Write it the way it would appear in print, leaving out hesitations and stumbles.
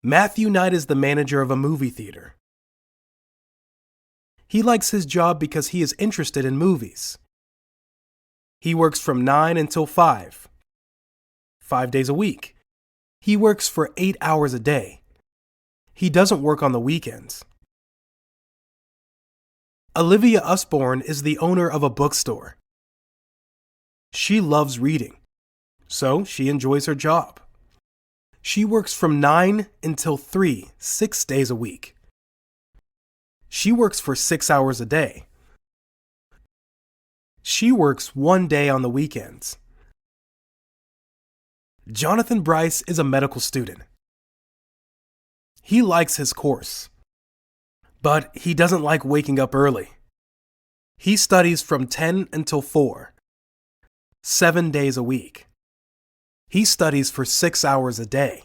Matthew Knight is the manager of a movie theater. He likes his job because he is interested in movies. He works from 9 until 5, 5 days a week. He works for 8 hours a day. He doesn't work on the weekends. Olivia Usborne is the owner of a bookstore. She loves reading, so she enjoys her job. She works from 9 until 3, 6 days a week. She works for 6 hours a day. She works 1 day on the weekends. Jonathan Bryce is a medical student. He likes his course, but he doesn't like waking up early. He studies from 10 until 4, 7 days a week. He studies for 6 hours a day.